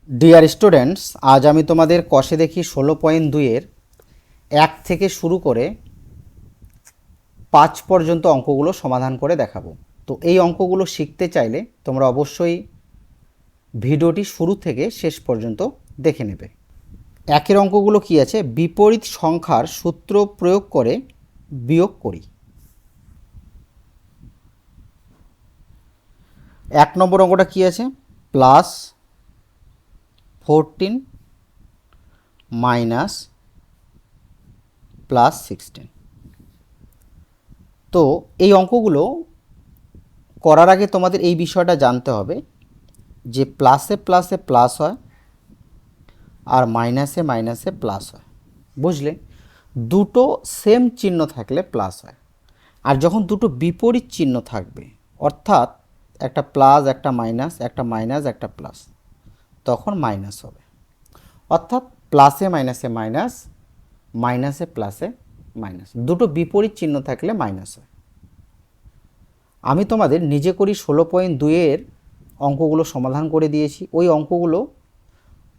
Dear students, আজ আমি তোমাদের কষে দেখি 16.2-এর 1 থেকে শুরু করে 5 পর্যন্ত অঙ্কগুলো সমাধান করে দেখাবো। তো এই অঙ্কগুলো শিখতে চাইলে তোমরা অবশ্যই ভিডিওটি শুরু থেকে শেষ পর্যন্ত দেখে নেবে। একের অঙ্কগুলো কি আছে? বিপরীত সংখ্যার সূত্র প্রয়োগ করে বিয়োগ করি। 1 নম্বর অঙ্কটা কি আছে? +14 মাইনাস +16। তো এই অঙ্কগুলো করার আগে তোমাদের এই বিষয়টা জানতে হবে যে প্লাসে প্লাসে প্লাস হয় আর মাইনাসে মাইনাসে প্লাস হয়। বুঝলে? দুটো সেম চিহ্ন থাকলে প্লাস হয়, আর যখন দুটো বিপরীত চিহ্ন থাকবে, অর্থাৎ একটা প্লাস একটা মাইনাস, একটা মাইনাস একটা প্লাস, তখন মাইনাস হবে। অর্থাৎ প্লাসে মাইনাসে মাইনাস, মাইনাসে প্লাসে মাইনাস, দুটো বিপরীত চিহ্ন থাকলে মাইনাস হয়। আমি তোমাদের নিজে করি 16.2-এর অঙ্কগুলো সমাধান করে দিয়েছি। ওই অঙ্কগুলো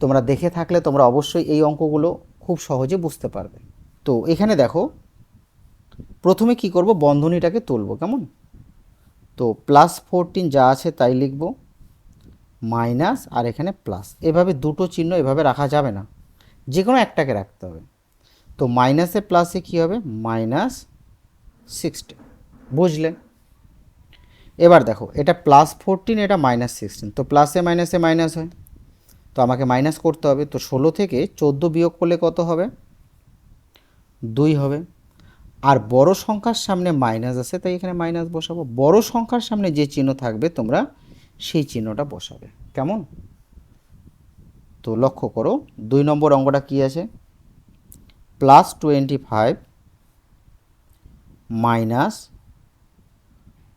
তোমরা দেখে থাকলে তোমরা অবশ্যই এই অঙ্কগুলো খুব সহজে বুঝতে পারবে। তো এখানে দেখো, প্রথমে কি করব, বন্ধনীটাকে তুলব। কেমন? তো +14 যা আছে তাই লিখব, মাইনাস আর এখানে প্লাস। এভাবে দুটো চিহ্ন এভাবে রাখা যাবে না, যে কোনো একটাকে রাখতে হবে। তো মাইনাসে প্লাসে কি হবে? -16। বুঝলে? এবার দেখো, এটা +14, এটা -16। তো প্লাসে মাইনাসে মাইনাস হয়, তো আমাকে মাইনাস করতে হবে। তো 16 থেকে 14 বিয়োগ করলে কত হবে? 2 হবে। আর বড় সংখ্যার সামনে মাইনাস আছে, তাই এখানে মাইনাস বসাবো। বড় সংখ্যার সামনে যে চিহ্ন থাকবে তোমরা সেই চিহ্নটা বসাবে। কেমন? তো লক্ষ্য করো, 2 নম্বর অঙ্কটা কি আছে? +25 মাইনাস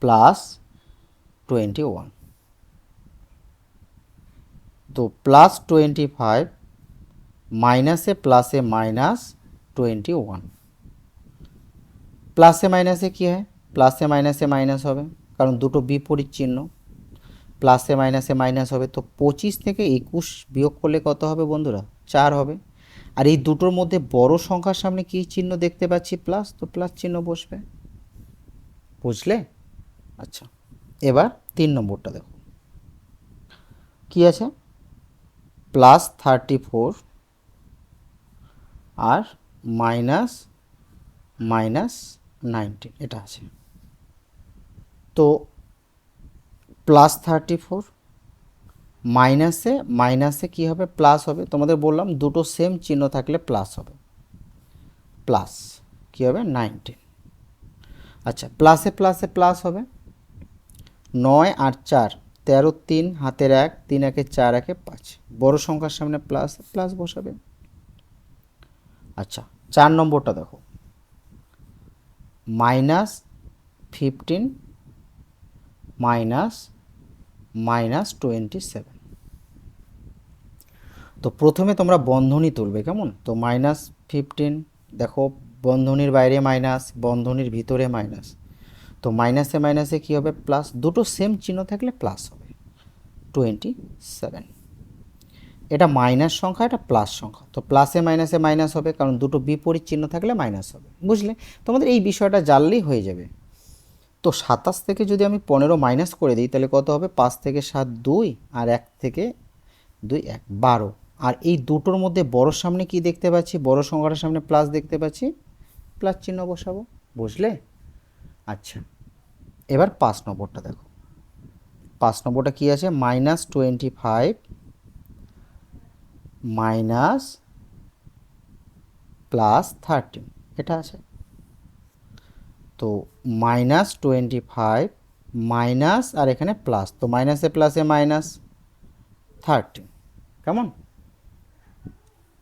+21। তো +25 মাইনাসে প্লাসে -21। প্লাসে মাইনাসে কী হয়? প্লাসে মাইনাসে মাইনাস হবে, কারণ দুটো বিপরীত চিহ্ন। প্লাসে মাইনাসে মাইনাস হবে। তো 25 থেকে 21 বিয়োগ করলে কত হবে বন্ধুরা? 4 হবে। আর এই দুটোর মধ্যে বড় সংখ্যার সামনে কী চিহ্ন দেখতে পাচ্ছি? প্লাস, তো প্লাস চিহ্ন বসবে। বুঝলে? আচ্ছা, এবার 3 নম্বরটা দেখো কি আছে? +34 আর -19 এটা আছে। তো +34 মাইনাসে মাইনাসে কী হবে? প্লাস হবে। তোমাদের বললাম দুটো সেম চিহ্ন থাকলে প্লাস হবে। প্লাস কী হবে? 19। আচ্ছা, প্লাসে প্লাসে প্লাস হবে। 9 আর 4, 13, 3 হাতের 1, 3 একে 4 একে 5। বড় সংখ্যার সামনে প্লাস, প্লাস বসাবে। আচ্ছা, 4 নম্বরটা দেখো, -15 মাইনাস -27। তো প্রথমে তোমরা বন্ধনী তুলবে। কেমন? তো -15 দেখো, বন্ধনীর বাইরে মাইনাস, বন্ধনীর ভিতরে মাইনাস। তো মাইনাসে মাইনাসে কী হবে? প্লাস। দুটো সেম চিহ্ন থাকলে প্লাস হবে। 27। এটা মাইনাস সংখ্যা, এটা প্লাস সংখ্যা। তো প্লাসে মাইনাসে মাইনাস হবে, কারণ দুটো বিপরীত চিহ্ন থাকলে মাইনাস হবে। বুঝলে? তোমাদের এই বিষয়টা জানলেই হয়ে যাবে। তো 27 থেকে যদি আমি 15 মাইনাস করে দিই, তাহলে কত হবে? 5 থেকে 7 2, আর 1 থেকে 2 1, 12। আর এই দুটোর মধ্যে বড়োর সামনে কি দেখতে পাচ্ছি? বড় সংখ্যাটার সামনে প্লাস দেখতে পাচ্ছি, প্লাস চিহ্ন বসাবো। বুঝলে? আচ্ছা, এবার 5 নম্বরটা দেখো। 5 নম্বরটা কি আছে? -25 মাইনাস +13 এটা আছে। তো -25 মাইনাস আর এখানে প্লাস, তো মাইনাসে প্লাসে -13। কেমন?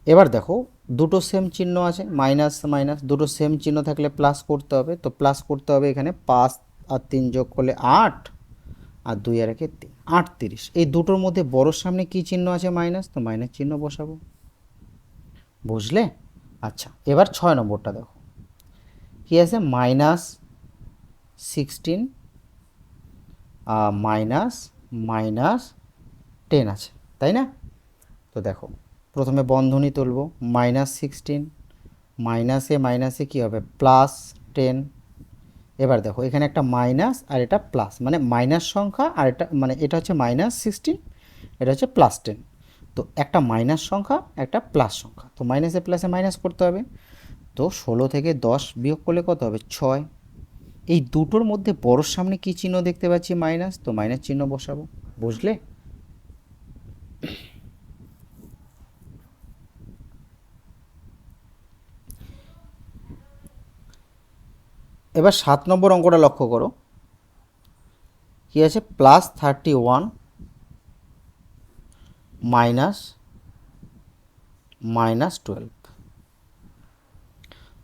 এবার দেখো, দুটো সেম চিহ্ন আছে, মাইনাস মাইনাস, দুটো সেম চিহ্ন থাকলে প্লাস করতে হবে। তো প্লাস করতে হবে, এখানে 5 আর 3 যোগ করলে 8, আর 2 আর 1 3, 38। এই দুটোর মধ্যে বড়োর সামনে কি চিহ্ন আছে? মাইনাস, তো মাইনাস চিহ্ন বসাবো। বুঝলে? আচ্ছা, এবার 6 নম্বরটা দেখো কি আছে? -16 মাইনাস -10 আছে, তাই না? তো দেখো প্রথমে বন্ধনী তুলব, -16, মাইনাসে কী হবে +10। এবার দেখো এখানে একটা মাইনাস আর এটা প্লাস, মানে মাইনাস সংখ্যা আর এটা মানে এটা হচ্ছে -16, এটা হচ্ছে +10। তো একটা মাইনাস সংখ্যা একটা প্লাস সংখ্যা, তো মাইনাসে প্লাসে মাইনাস করতে হবে। তো 16 থেকে 10 বিয়োগ করলে কত হবে 6। এই দুটোর মধ্যে বড়োর সামনে কি চিহ্ন দেখতে পাচ্ছি মাইনাস, তো মাইনাস চিহ্ন বসাবো। বুঝলে? এবার 7 নম্বর অঙ্কটা লক্ষ্য করো, কি আছে +31 -12।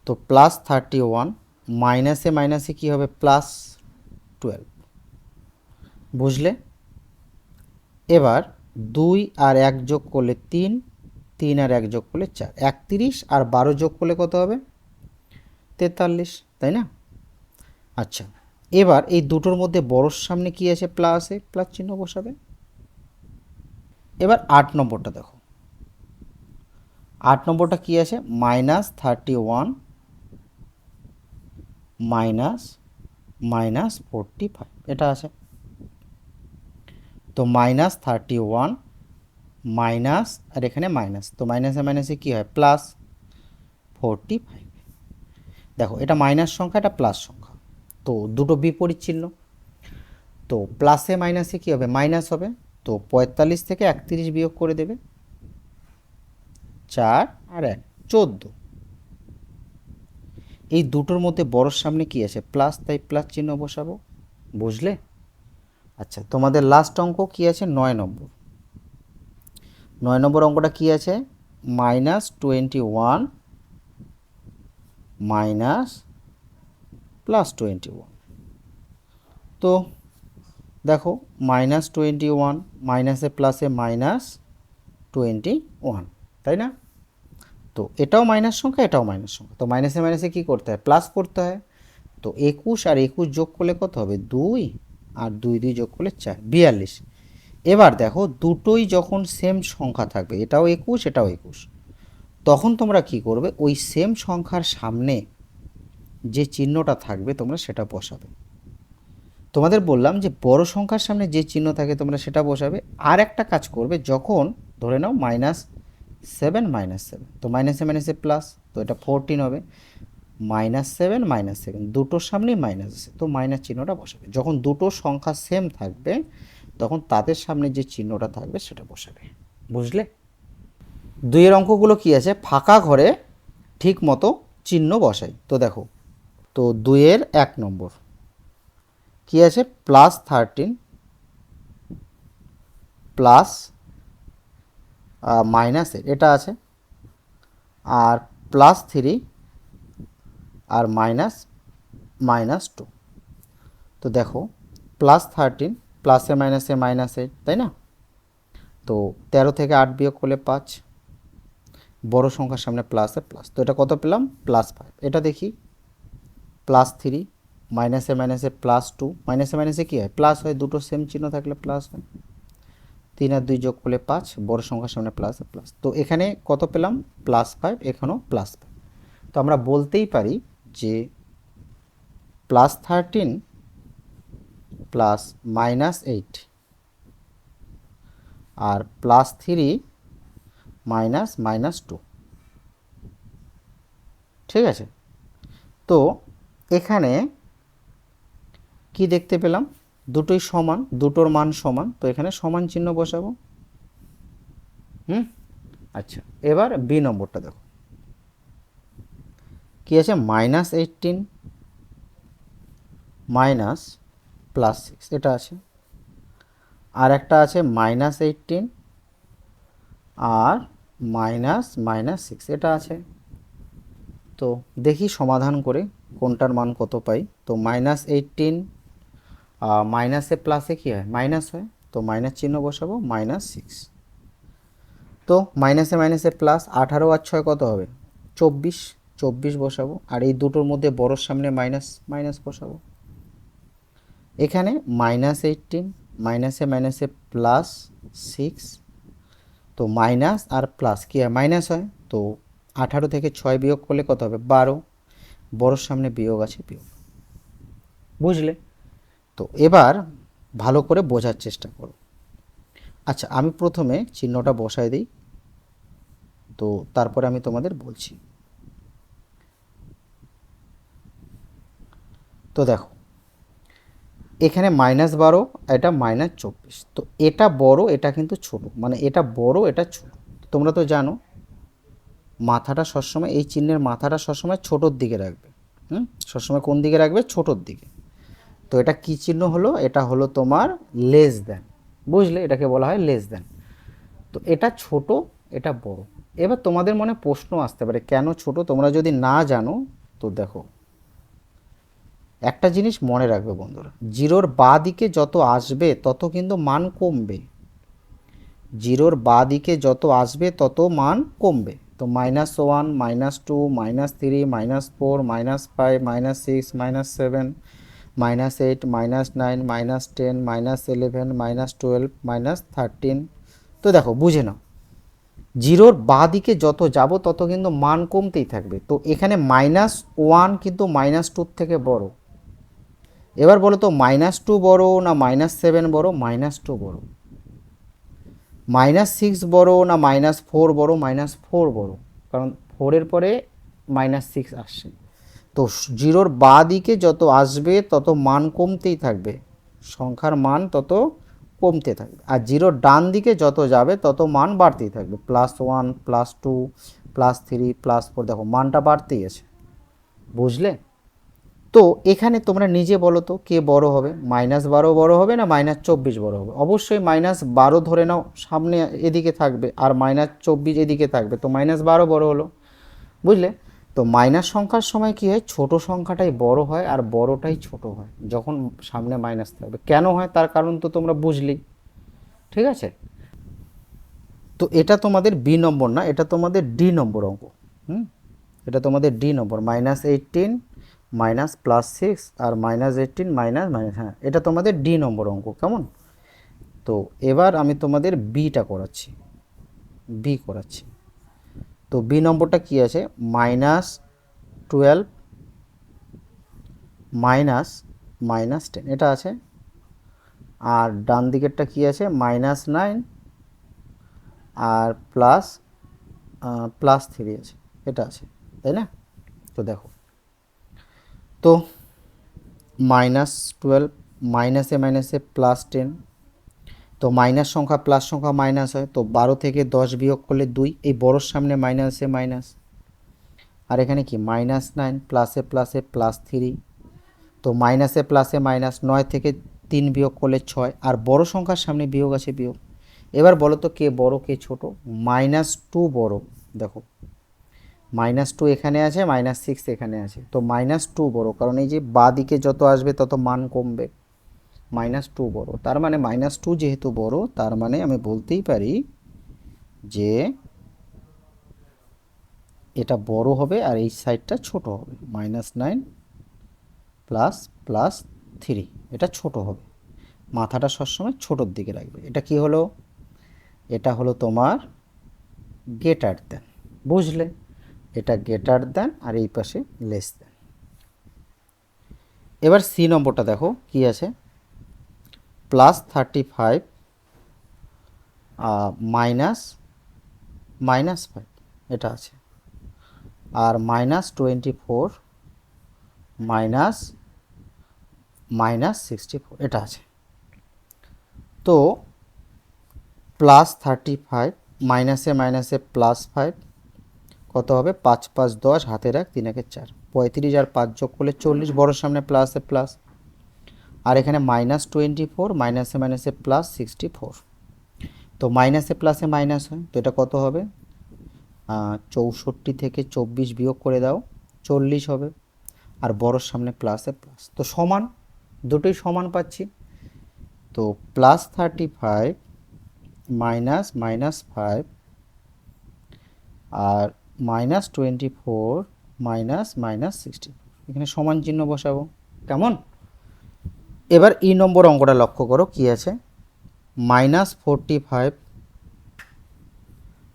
তো +31 মাইনাসে কি হবে +12। বুঝলে? এবার 2 আর 1 যোগ করলে 3, 3 আর 1 যোগ করলে 4, 31 আর 12 যোগ করলে কত হবে 43, তাই না? আচ্ছা, এবার এই দুটোর মধ্যে বড়োর সামনে কি আছে প্লাসে, প্লাস চিহ্ন বসাবে। এবার 8 নম্বরটা দেখো, 8 নম্বরটা কি আছে -31 -45, এটা আছে। তো -31 মাইনাস আর এখানে মাইনাস, তো মাইনাসে কী হয় +45। দেখো এটা মাইনাস সংখ্যা, এটা প্লাস সংখ্যা, তো দুটো বিপরীত চিহ্ন। তো প্লাসে মাইনাসে কী হবে মাইনাস হবে, তো 45 থেকে 31 বিয়োগ করে দেবে, 4 আর 1 14। এই দুটোর মধ্যে বড়োর সামনে কি আছে প্লাস, তাই প্লাস চিহ্ন বসাবো। বুঝলে? আচ্ছা, তোমাদের লাস্ট অঙ্ক কি আছে 9 নম্বর। 9 নম্বর অঙ্কটা কি আছে -21 +21। তো দেখো -21 মাইনাসে প্লাসে -21, তাই না? তো এটাও মাইনাস সংখ্যা, এটাও মাইনাস সংখ্যা, তো মাইনাসে কী করতে হয় প্লাস করতে হয়। তো 21 আর 21 যোগ করলে কত হবে 2, আর 2 যোগ করলে 4, 42। এবার দেখো দুটোই যখন সেম সংখ্যা থাকবে, এটাও 21 এটাও 21, তখন তোমরা কি করবে ওই সেম সংখ্যার সামনে যে চিহ্নটা থাকবে তোমরা সেটা বসাবে। তোমাদের বললাম যে বড় সংখ্যার সামনে যে চিহ্ন থাকে তোমরা সেটা বসাবে। আর একটা কাজ করবে, যখন ধরে নাও -7 তো মাইনাসে প্লাস, তো এটা 14 হবে, -7 দুটোর সামনেই মাইনাস আছে, তো মাইনাস চিহ্নটা বসাবে। যখন দুটো সংখ্যা সেম থাকবে তখন তাদের সামনে যে চিহ্নটা থাকবে সেটা বসাবে। বুঝলে? 2 অঙ্কগুলো কি আছে ফাঁকা ঘরে ঠিক মতো চিহ্ন বসাই। তো দেখো, তো 1 নম্বর কি আছে +13 প্লাস -8 এটা আছে, আর +3 আর -2। তো দেখো +13 প্লাসে -8, তাই না? তো 13 থেকে 8 বিয়োগ করলে 5, বড় সংখ্যার সামনে প্লাসে প্লাস, তো এটা কত পেলাম +5। এটা দেখি +3 মাইনাসে +2, মাইনাসে কী হয় প্লাস হয়, দুটো সেম চিহ্ন থাকলে প্লাস হয়। 3 আর 2 যোগ করলে 5, বড় সংখ্যার সামনে প্লাসে প্লাস, তো এখানে কত পেলাম +5, এখানেও +5। তো আমরা বলতেই পারি যে +13 প্লাস -8 আর +3 -2, ঠিক আছে? তো এখানে কি দেখতে পেলাম দুটোই সমান, দুটোর মান সমান, তো এখানে সমান চিহ্ন বসাবো। আচ্ছা, এবার বি নম্বরটা দেখো কি আছে -18 +6, এটা আছে। আর একটা আছে -18 আর -6, এটা আছে। তো দেখি সমাধান করে কোনটার মান কত পাই। তো -18 মাইনাসে প্লাসে কী হয় মাইনাস হয়, তো মাইনাস চিহ্ন বসাবো, -6। তো মাইনাসে প্লাস, 18 আর 6 কত হবে 24, 24 বসাবো। আর এই দুটোর মধ্যে বড়োর সামনে মাইনাস বসাবো। এখানে -18 মাইনাসে +6, তো মাইনাস আর প্লাস কি হয়, মাইনাস হয়। তো 18 থেকে 6 বিয়োগ করলে কত হবে, 12। বড়োর সামনে বিয়োগ আছে, বিয়োগ। বুঝলে? তো এবার ভালো করে বোঝার চেষ্টা করো। আচ্ছা, আমি প্রথমে চিহ্নটা বসাই দিই, তো তারপরে আমি তোমাদের বলছি। তো দেখো, এখানে -12, এটা -24। তো এটা বড়, এটা কিন্তু ছোট, মানে এটা বড়, এটা ছোট। তোমরা তো জানো মাথাটা সবসময়, এই চিহ্নের মাথাটা সবসময় ছোটোর দিকে রাখবে। সবসময় কোন দিকে রাখবে, ছোটোর দিকে। তো এটা কি চিহ্ন হলো, এটা হলো তোমার লেস দেন। বুঝলে, এটাকে বলা হয় লেস দেন। তো এটা ছোট, এটা বড়। এবার তোমাদের মনে প্রশ্ন আসতে পারে কেন ছোট, তোমরা যদি না জানো। তো দেখো, একটা জিনিস মনে রাখবে বন্ধুরা, জিরোর বাঁ দিকে যত আসবে তত কিন্তু মান কমবে। জিরোর বাঁ দিকে যত আসবে তত মান কমবে। তো -1, -2, -3, -4, -5, -6, -7, -8, -9, -10, -11, -12, -13। তো দেখো, বুঝে নাও, জিরোর বাঁ দিকে যত যাব তত কিন্তু মান কমতেই থাকবে। তো এখানে -1 কিন্তু -2 থেকে বড়। এবার বলো তো, -2 বড় না -7 বড়, -2 বড়। -6 বড় না -4 বড়, -4 বড়। কারণ 4-এর পরে -6 আসছে। তো জিরোর বাঁ দিকে যত আসবে তত মান কমতেই থাকবে, সংখ্যার মান তত কমতে থাকবে। আর জিরোর ডান দিকে যত যাবে তত মান বাড়তেই থাকবে, +1, +2, +3, +4। দেখো মানটা বাড়তেই আছে। বুঝলে? তো এখানে তোমরা নিজে বলো তো কে বড় হবে, -12 বড় হবে না -24 বড় হবে? অবশ্যই -12 ধরে নাও, সামনে এদিকে থাকবে, আর -24 এদিকে থাকবে, তো -12 বড় হলো। বুঝলে? তো মাইনাস সংখ্যার সময় কি হয়, ছোট সংখ্যাটাই বড় হয় আর বড়টাই ছোট হয় যখন সামনে মাইনাস থাকবে। কেন হয় তার কারণ তো তোমরা বুঝলি। ঠিক আছে? তো এটা তোমাদের বি নম্বর না, এটা তোমাদের ডি নম্বর অঙ্ক। এটা তোমাদের ডি নম্বর, -18 -+6 আর -18 মাইনাস মাইনাস, হ্যাঁ এটা তোমাদের ডি নম্বর অঙ্ক। কেমন? তো এবার আমি তোমাদের বিটা করাচ্ছি, বি করাচ্ছি। তো বি নম্বরটা কি আছে, -12 -10 এটা আছে। আর ডান দিকেরটা কি আছে, -9 আর +3 আছে, এটা আছে, তাই না? তো দেখো, তো -12, মাইনাসে মাইনাসে +10। তো মাইনাস সংখ্যা প্লাস সংখ্যা মাইনাস হয়, তো 12 থেকে 10 বিয়োগ করলে 2, এই বড়োর সামনে মাইনাসে মাইনাস। আর এখানে কি, -9 প্লাসে প্লাসে +3। তো মাইনাসে প্লাসে মাইনাস, 9 থেকে 3 বিয়োগ করলে 6, আর বড় সংখ্যার সামনে বিয়োগ আছে, বিয়োগ। এবার বলো তো কে বড় কে ছোট, -2 বড়। দেখো, -2 এখানে আছে, -6 এখানে আছে, তো -2 বড়, কারণ এই যে বাঁ দিকে যত আসবে তত মান কমবে। -2 বড়, তার মানে -2 যেহেতু বড়, তার মানে আমি বলতেই পারি যে এটা বড় হবে আর এই সাইডটা ছোট হবে। -9 ++3, এটা ছোট হবে। মাথাটা সবসময় ছোটোর দিকে রাখবে। এটা কি হলো, এটা হলো তোমার গ্রেটার দেন। বুঝলে? এটা গ্রেটার দেন আর এই পাশে লেস দেন। এবার সি নম্বরটা দেখো কি আছে, +35 -5 এটা আছে। আর -24 -64 এটা আছে। তো +35 মাইনাসে মাইনাসে +5 কত হবে, 5 5 10, হাতে রাখ, 3 একে 4, 35 আর 5 যোগ করলে 40, বড়োর সামনে প্লাসে প্লাস। আর এখানে -24 মাইনাসে মাইনাসে +64। তো মাইনাসে প্লাসে মাইনাস হয়, তো এটা কত হবে, 64 থেকে 24 বিয়োগ করে দাও, 40 হবে। আর বড়োর সামনে প্লাসে প্লাস, তো সমান, দুটোই সমান পাচ্ছি। তো +35 -5 আর -24 -64, এখানে সমান চিহ্ন বসাবো। কেমন? এবার ই নম্বর অঙ্কটা লক্ষ্য করো কি আছে, -45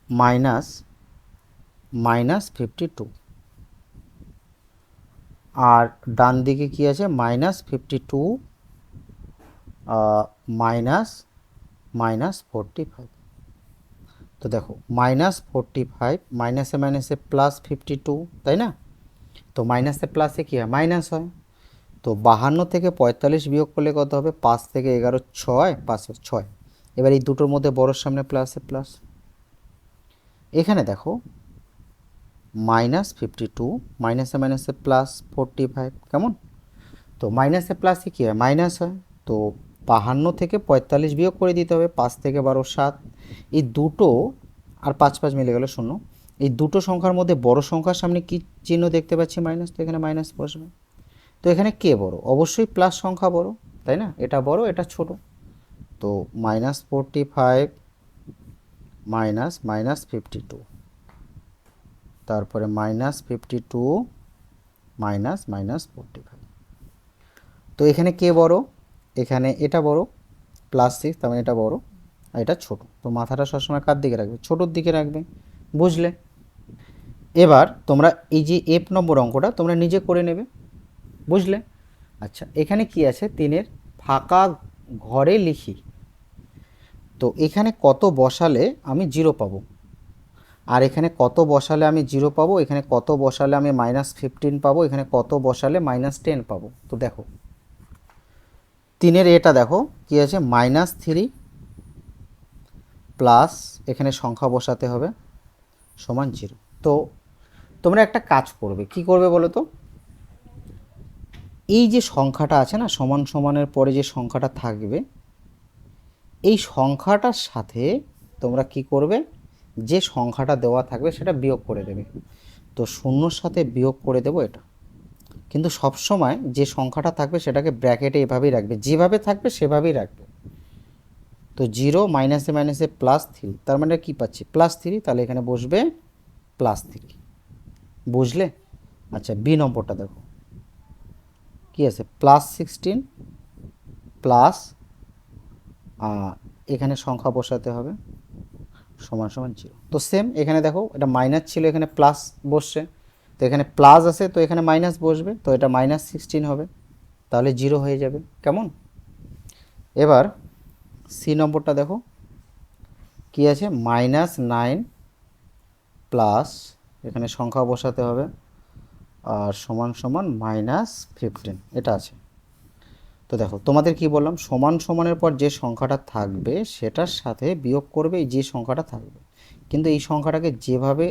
মাইনাস -52, আর ডান দিকে কি আছে -52 -45। তো দেখো -45 মাইনাসে মাইনাসে +52, তাই না? তো মাইনাসে প্লাসে কী হয়, মাইনাস হয়। তো 52 থেকে 45 বিয়োগ করলে কত হবে, 5 থেকে 11 6, 5 6। এবার এই দুটোর মধ্যে বড়োর সামনে প্লাসে প্লাস। এখানে দেখো -52 মাইনাসে মাইনাসে +45, কেমন? তো মাইনাসে প্লাসে কী হয়, মাইনাস হয়। তো 52 থেকে 45 বিয়োগ করে দিতে হবে, 5 থেকে 12 7। এই দুটো আর 5 5 মিলে গেল 0। এই দুটো সংখ্যার মধ্যে বড় সংখ্যার সামনে কি চিহ্ন দেখতে পাচ্ছি, মাইনাস, তো এখানে মাইনাস বসবে। তো এখানে কে বড়, অবশ্যই প্লাস সংখ্যা বড়, তাই না? এটা বড়, এটা ছোট। তো -45 -52, তারপরে -52 -45। তো এখানে কে বড়, এখানে এটা বড়, +6, তার মানে এটা বড় আর এটা ছোট। তো মাথাটা সবসময় কার দিকে রাখবে, ছোটোর দিকে রাখবে, বুঝলে? এবার তোমরা এই যে F নম্বর অঙ্কটা তোমরা নিজে করে নেবে, বুঝলে? আচ্ছা, এখানে কি আছে, 3-এর ফাঁকা ঘরে লিখি। তো এখানে কত বসালে আমি 0 পাবো, আর এখানে কত বসালে আমি 0 পাবো, এখানে কত বসালে আমি -15 পাবো, এখানে কত বসালে -10 পাবো। তো দেখো 3-এর এটা দেখো কি আছে, -3 প্লাস এখানে সংখ্যা বসাতে হবে সমান 0। তো তোমরা একটা কাজ করবে, কি করবে বলো তো? এই যে সংখ্যাটা আছে না, সমান সমানের পরে যে সংখ্যাটা থাকবে, এই সংখ্যাটার সাথে তোমরা কি করবে, যে সংখ্যাটা দেওয়া থাকবে সেটা বিয়োগ করে দেবে। তো 0-র সাথে বিয়োগ করে দেবো এটা। কিন্তু সব সময় যে সংখ্যাটা থাকবে সেটাকে ব্র্যাকেটে এভাবেই রাখবে, যেভাবে থাকবে সেভাবেই রাখবে। তো 0 মাইনাসে মাইনাসে +3, তার মানে কি পাচ্ছি, +3, তাহলে এখানে বসবে +3, বুঝলে? আচ্ছা, বি নম্বরটা দেখো কি আছে, +16 প্লাস এখানে সংখ্যা বসাতে হবে সমান সমান 0। তো সেম এখানে দেখো, এটা মাইনাস ছিল, এখানে প্লাস বসছে, তো এখানে প্লাস আছে, তো এখানে মাইনাস বসবে, তো এটা -16 হবে, তাহলে 0 হয়ে যাবে, কেমন? এবার সি নম্বরটা দেখো কি আছে, -9 প্লাস এখানে সংখ্যা বসাতে হবে আর সমান সমান -15, এটা আছে। তো দেখো তোমাদের কি বললাম, সমান সমানের পর যে সংখ্যাটা থাকবে সেটার সাথে বিয়োগ করবে যে সংখ্যাটা থাকবে, কিন্তু এই সংখ্যাটাকে যেভাবে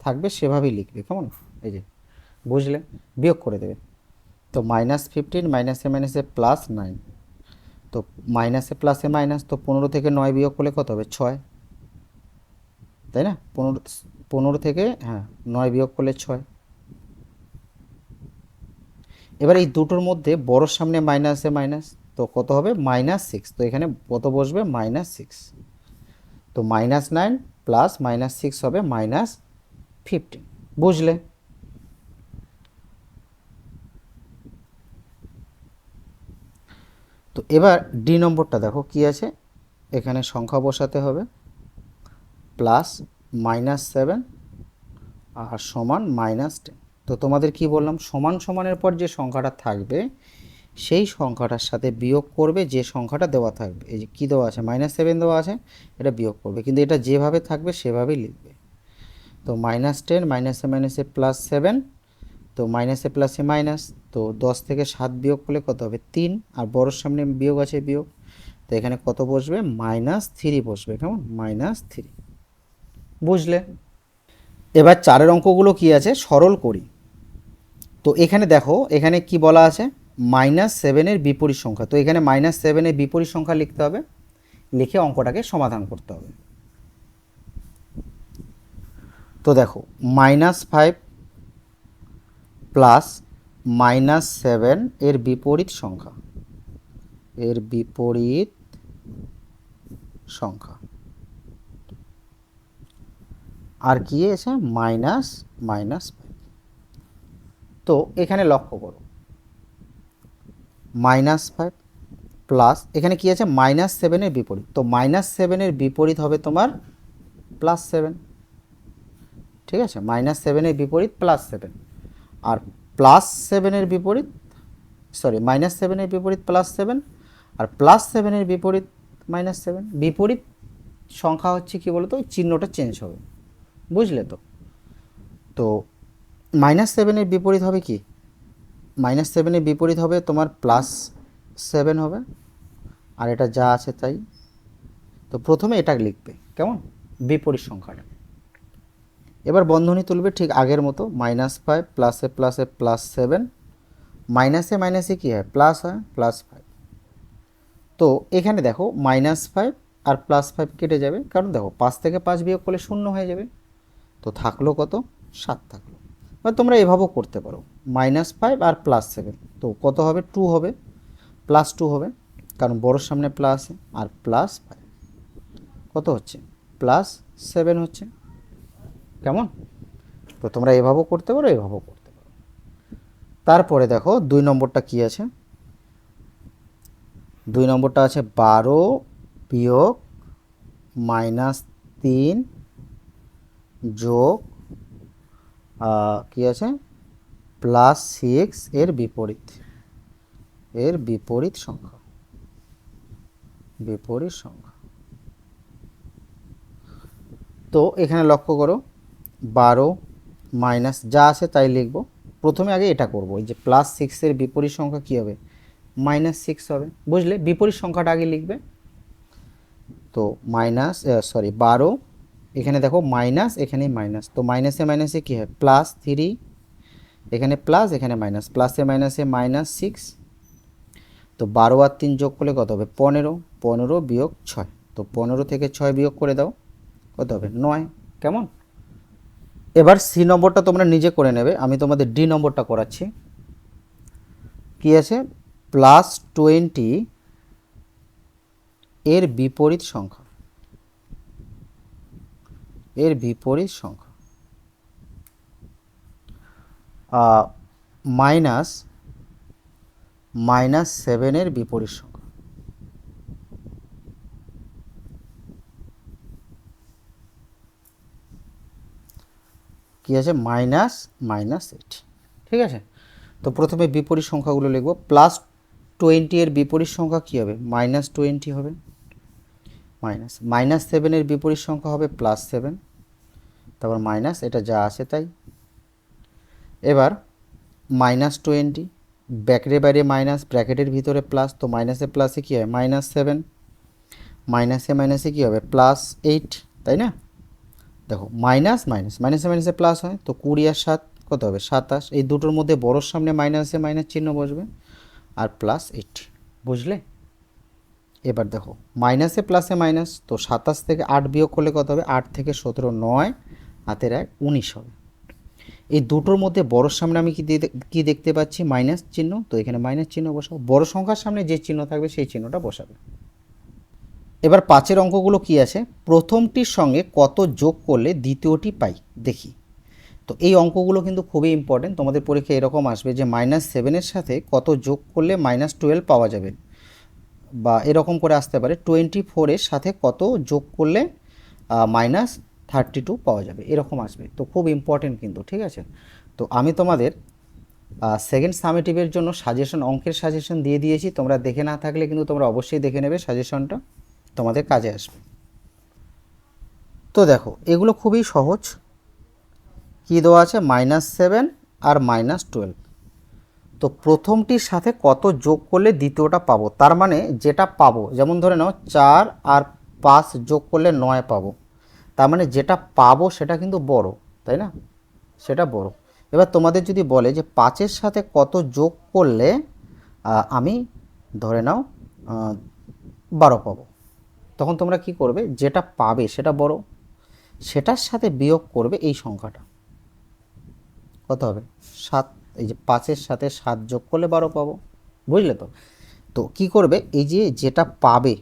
থাকবে সেভাবেই লিখবে, কেমন? এই যে, বুঝলে? বিয়োগ করে দেবে। তো -15 মাইনাসে মাইনাসে +9, তো মাইনাসে প্লাসে মাইনাস, তো 15 থেকে 9 বিয়োগ করলে কত হবে, 6, তাই না? 15 থেকে, হ্যাঁ, 9 বিয়োগ করলে 6। এবার এই দুটোর মধ্যে বড়োর সামনে মাইনাসে মাইনাস, তো কত হবে, -6। তো এখানে কত বসবে, -6। তো -9 প্লাস -6 হবে -15, বুঝলে? তো এবার ডি নম্বরটা দেখো কি আছে, এখানে সংখ্যা বসাতে হবে প্লাস -7 আর সমান -10। তো তোমাদের কি বললাম, সমান সমানের পর যে সংখ্যাটা থাকবে সেই সংখ্যাটার সাথে বিয়োগ করবে যে সংখ্যাটা দেওয়া থাকবে। এই যে কী দেওয়া আছে, -7 দেওয়া আছে, এটা বিয়োগ করবে, কিন্তু এটা যেভাবে থাকবে সেভাবেই লিখবে। তো -10 মাইনাসে মাইনাসে +7, তো মাইনাসে প্লাসে মাইনাস, তো 10 থেকে 7 বিয়োগ করলে কত হবে, 3, আর বড়োর সামনে বিয়োগ আছে, বিয়োগ, তো এখানে কত বসবে, -3 বসবে, কেমন, -3, বুঝলে? এবার 4-এর অঙ্কগুলো কি আছে সরল করি। তো এখানে দেখো, এখানে কি বলা আছে, -7-এর বিপরীত সংখ্যা। তো এখানে -7-এর বিপরীত সংখ্যা লিখতে হবে, লিখে অঙ্কটাকে সমাধান করতে হবে। তো দেখো -5 প্লাস -7 এর বিপরীত সংখ্যা, এর বিপরীত সংখ্যা, আর কি আছে, -5। তো এখানে লক্ষ্য করো, -5 প্লাস এখানে কি আছে, -7-এর বিপরীত, তো -7-এর বিপরীত হবে তোমার +7, ঠিক আছে, -7 বিপরীত +7, আর +7 বিপরীত -7 বিপরীত +7, আর +7 বিপরীত -7। বিপরীত সংখ্যা হচ্ছে কি বলতো, চিহ্নটা চেঞ্জ হবে, বুঝলে তো। তো -7 বিপরীত হবে কি, -7 বিপরীত হবে তোমার +7 হবে, আর এটা যা আছে তাই। তো প্রথমে এটা লিখবে, কেমন, বিপরীত সংখ্যাটা। এবার বন্ধনী তুলবে ঠিক আগের মতো, -5 প্লাসে প্লাসে +7, মাইনাসে মাইনাসে কী হয়, প্লাস হয়, +5। তো এখানে দেখো -5 আর +5 কেটে যাবে, কারণ দেখো 5 থেকে 5 বিয়োগ করলে 0 হয়ে যাবে। তো থাকলো কত, 7 থাকলো। বা তোমরা এভাবেও করতে পারো, -5 আর +7, তো কত হবে, 2 হবে, +2 হবে, কারণ বড়োর সামনে প্লাস, আর +5 কত হচ্ছে, +7 হচ্ছে, কেমন। তো তোমরা এভাবেও করতে পারো, এভাবেও করতে পারো। তারপরে দেখো 2 নম্বরটা কি আছে, 2 নম্বরটা আছে 12 বিয়োগ -3 যোগ কি আছে +6 এর বিপরীত, সংখ্যা, বিপরীত সংখ্যা। তো এখানে লক্ষ্য করো, 12 মাইনাস যা আছে তাই লিখব। প্রথমে আগে এটা করব, এই যে +6 এর বিপরীত সংখ্যা কি হবে, -6 হবে, বুঝলে। বিপরীত সংখ্যাটা আগে লিখবে। তো 12, এখানে দেখো মাইনাস, এখানে মাইনাস, তো মাইনাসে মাইনাসে কী হয়, +3, এখানে প্লাস, এখানে মাইনাস, প্লাসে মাইনাসে -6। তো 12 আর 3 যোগ করলে কত হবে, 15, 15 বিয়োগ 6, তো 15 থেকে 6 বিয়োগ করে দাও, কত হবে, 9, কেমন। এবার সি নম্বরটা তোমরা নিজে করে নেবে, আমি তোমাদের ডি নম্বরটা করাচ্ছি। কি আছে, +20 এর বিপরীত সংখ্যা, এর বিপরীত সংখ্যা, -7 এর বিপরীত সংখ্যা। কি আছে, -8, ঠিক আছে। তো প্রথমে বিপরীত সংখ্যাগুলো লিখব। +20 এর বিপরীত সংখ্যা কী হবে, -20 হবে, -7 এর বিপরীত সংখ্যা হবে +7, তারপর মাইনাস, এটা যা আছে তাই। এবার -20, ব্র্যাকেটের বাইরে মাইনাস, ব্র্যাকেটের ভিতরে প্লাস, তো মাইনাসে প্লাসে কী হয়, -7, মাইনাসে মাইনাসে কী হবে, +8, তাই না। দেখো মাইনাস মাইনাস, মাইনাসে মাইনাসে প্লাস হয়, তো 20 আর 7 কত হবে, 27। এই দুটোর মধ্যে বড়োর সামনে মাইনাসে মাইনাস চিহ্ন বসবে, আর +8, বুঝলে। এবার দেখো মাইনাসে প্লাসে মাইনাস, তো 27 থেকে 8 বিয়োগ করলে কত হবে, 8 থেকে 17, 9 হাতের 1, 19 হবে। এই দুটোর মধ্যে বড়োর সামনে আমি কি দেখতে পাচ্ছি, মাইনাস চিহ্ন, তো এখানে মাইনাস চিহ্ন বসাবো। বড় সংখ্যার সামনে যে চিহ্ন থাকবে সেই চিহ্নটা বসাবে। এবার 5 অঙ্কগুলো কি আছে, প্রথমটির সঙ্গে কত যোগ করলে দ্বিতীয়টি পাই, দেখি। তো এই অঙ্কগুলো কিন্তু খুবই ইম্পর্টেন্ট, তোমাদের পরীক্ষায় এরকম আসবে যে -7 সাথে কত যোগ করলে -12 পাওয়া যাবে, বা এরকম করে আসতে পারে 24 সাথে কত যোগ করলে -32 পাওয়া যাবে, এরকম আসবে। তো খুব ইম্পর্টেন্ট কিন্তু, ঠিক আছে। তো আমি তোমাদের সেকেন্ড সামেটিভের জন্য সাজেশন, অঙ্কের সাজেশন দিয়ে দিয়েছি, তোমরা দেখে না থাকলে কিন্তু তোমরা অবশ্যই দেখে নেবে, সাজেশনটা তোমাদের কাজে আসবে। তো দেখো এগুলো খুবই সহজ। কি দেওয়া আছে, -7 আর -12, তো প্রথমটির সাথে কত যোগ করলে দ্বিতীয়টা পাবো, তার মানে যেটা পাবো, যেমন ধরে নাও 4 আর 5 যোগ করলে 9 পাবো, তার মানে যেটা পাবো সেটা কিন্তু বড়, তাই না, সেটা বড়। এবার তোমাদের যদি বলে যে 5-এর সাথে কত যোগ করলে আমি ধরে নাও 12 পাবো, তখন তোমরা কি করবে, যেটা পাবে সেটা বড়, সেটার সাথে বিয়োগ করবে এই সংখ্যাটা, কত হবে, 7। এই যে 5-এর সাথে 7 যোগ করলে 12 পাবো, বুঝলে তো। তো কী করবে, এই যে যেটা পাবে,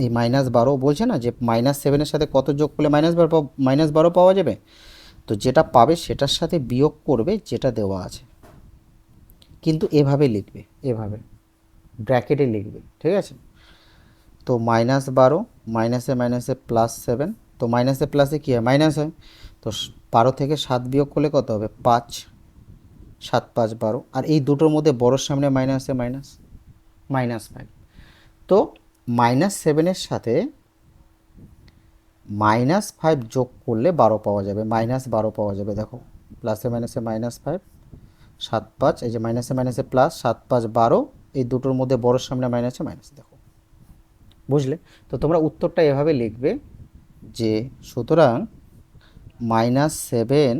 এই -12 বলছে না যে -7 সাথে কত যোগ করলে -12 পাওয়া যাবে, তো যেটা পাবে সেটার সাথে বিয়োগ করবে যেটা দেওয়া আছে, কিন্তু এভাবে লিখবে, এভাবে ব্র্যাকেটে লিখবে, ঠিক আছে। তো -12, মাইনাসে মাইনাসে +7, তো মাইনাসে প্লাসে কী হয়, মাইনাস হয়, তো তো 12 থেকে 7 বিয়োগ করলে কত হবে? 5, 7 5 12। আর এই দুটোর মধ্যে বড়োর সামনে মাইনাসে মাইনাস, -5। তো -7 সাথে -5 যোগ করলে 12 পাওয়া যাবে, -12 পাওয়া যাবে। দেখো প্লাসে মাইনাসে -5, 7 5, এই যে মাইনাসে মাইনাসে প্লাস, 7 5 12, এই দুটোর মধ্যে বড়োর সামনে মাইনাসে মাইনাস। দেখো বুঝলে? তো তোমরা উত্তরটা এভাবে লিখবে যে সুতরাং -7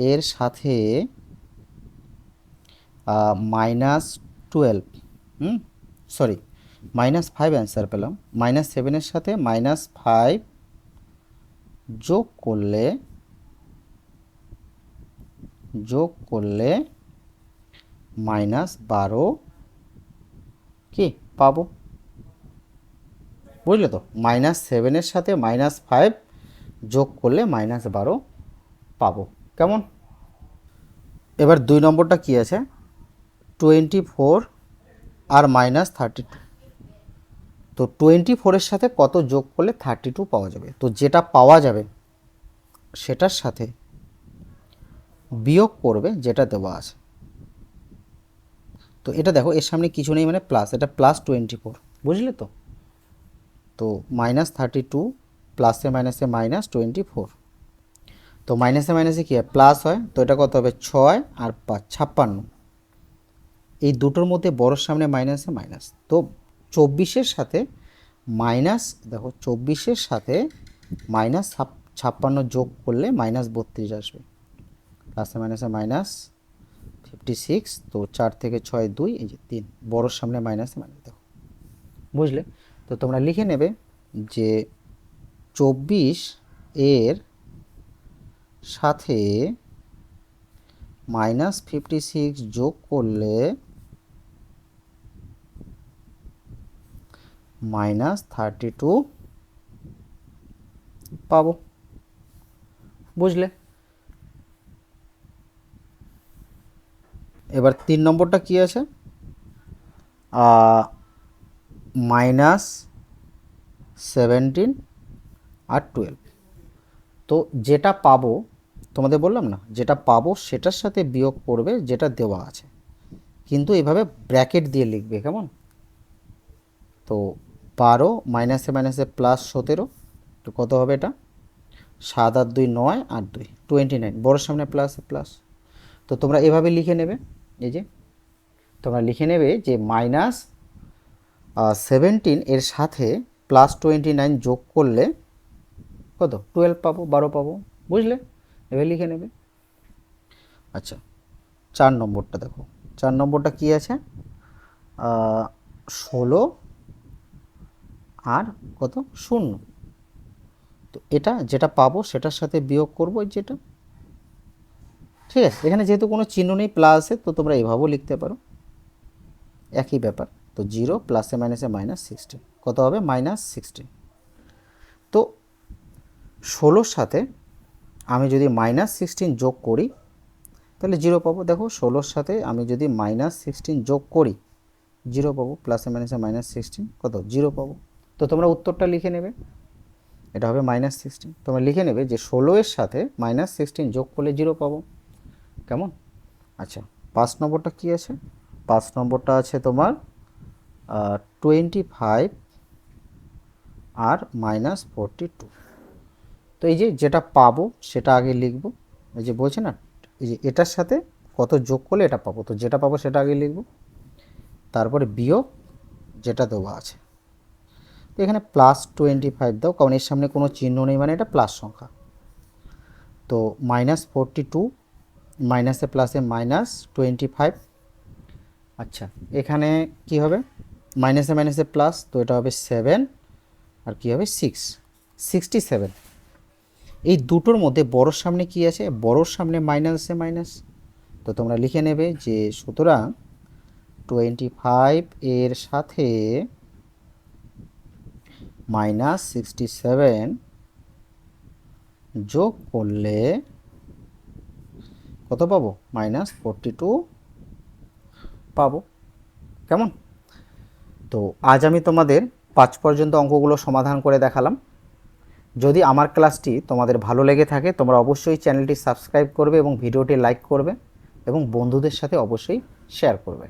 এর সাথে -12, সরি -5 অ্যান্সার পেলাম। -7 সাথে -5 যোগ করলে -12 কি পাবো? বুঝলে তো? -7 সাথে -5 যোগ করলে -12 পাবো। কেমন? এবার 2 নম্বরটা কি আছে? 24 আর -32। তো 24 সাথে কত যোগ করলে 32 পাওয়া যাবে? তো যেটা পাওয়া যাবে সেটার সাথে বিয়োগ করবে যেটা দেওয়া আছে। তো এটা দেখো, এর সামনে কিছু নেই মানে প্লাস, এটা +24, বুঝলে তো? তো -32 প্লাসে মাইনাসে -24। তো মাইনাসে মাইনাসে কী হয়? প্লাস হয়। তো এটা কত হবে? 6 আর 5 56। এই দুটোর মধ্যে বড়োর সামনে মাইনাসে মাইনাস। তো 24-এর সাথে মাইনাস, দেখো 24-এর সাথে -56 যোগ করলে -32 আসবে। প্লাসে মাইনাসে -56। তো 4 থেকে 6 2, এই যে 3, বড়োর সামনে মাইনাসে মাইনাস। দেখো বুঝলে? তো তোমরা লিখে নেবে যে 24 এর সাথে -56 যোগ করলে -32 পাবো। বুঝলে? এবার 3 নম্বরটা কি আছে? -17 আর 12। তো যেটা পাবো, তোমাদের বললাম না, যেটা পাবো সেটার সাথে বিয়োগ করবে যেটা দেওয়া আছে, কিন্তু এভাবে ব্র্যাকেট দিয়ে লিখবে। কেমন? তো 12 মাইনাসে মাইনাসে +17। তো কত হবে এটা? 7 আর 2 9 আর 2 29, বড়োর সামনে প্লাসে প্লাস। তো তোমরা এভাবে লিখে নেবে, এই যে তোমরা লিখে নেবে যে -17 এর সাথে +29 যোগ করলে কত? 12 পাবো, 12 পাবো। বুঝলে? এভাবে লিখে নেবে। আচ্ছা, 4 নম্বরটা দেখো। 4 নম্বরটা কি আছে? 16 আর কত? 0। তো এটা যেটা পাবো সেটার সাথে বিয়োগ করবো যেটা। ঠিক আছে? এখানে যেহেতু কোনো চিহ্ন নেই, প্লাসে, তো তোমরা এভাবেও লিখতে পারো, একই ব্যাপার। তো 0 প্লাসে মাইনাসে -16, কত হবে? -16। তো 16-র সাথে আমি যদি -16 যোগ করি তাহলে 0 পাবো। দেখো 16-র সাথে আমি যদি -16 যোগ করি 0 পাবো, প্লাসে মাইনাসে -16 কত? 0 পাবো। তো তোমরা উত্তরটা লিখে নেবে, এটা হবে -16। তোমরা লিখে নেবে যে 16-এর সাথে -16 যোগ করলে 0 পাবো। কেমন? আচ্ছা, 5 নম্বরটা কি আছে? 5 নম্বরটা আছে তোমার 25 আর -42। তো এই যে যেটা পাবো সেটা আগে লিখব। এই যে বলছে না, এই যে এটার সাথে কত যোগ করলে এটা পাবো, তো যেটা পাবো সেটা আগে লিখব, তারপরে বিয়োগ যেটা দেওয়া আছে। তো এখানে +25 দাও, কারণ এর সামনে কোনো চিহ্ন নেই মানে এটা প্লাস সংখ্যা। তো -42 মাইনাসে প্লাসে -25। আচ্ছা, এখানে কি হবে? মাইনাসে মাইনাসে প্লাস, তো এটা হবে 7 আর কি হবে 6, 67। এই দুটোর মধ্যে বড়োর সামনে কি আছে? বড়োর সামনে মাইনাসে মাইনাস। তো তোমরা লিখে নেবে যে সুতরাং 25 এর সাথে -67 যোগ করলে কত পাবো? -42 পাবো। কেমন? তো আজ আমি তোমাদের 5 পর্যন্ত অঙ্কগুলো সমাধান করে দেখালাম। যদি আমার ক্লাসটি তোমাদের ভালো লেগে থাকে তোমরা অবশ্যই চ্যানেলটি সাবস্ক্রাইব করবে এবং ভিডিওটি লাইক করবে এবং বন্ধুদের সাথে অবশ্যই শেয়ার করবে।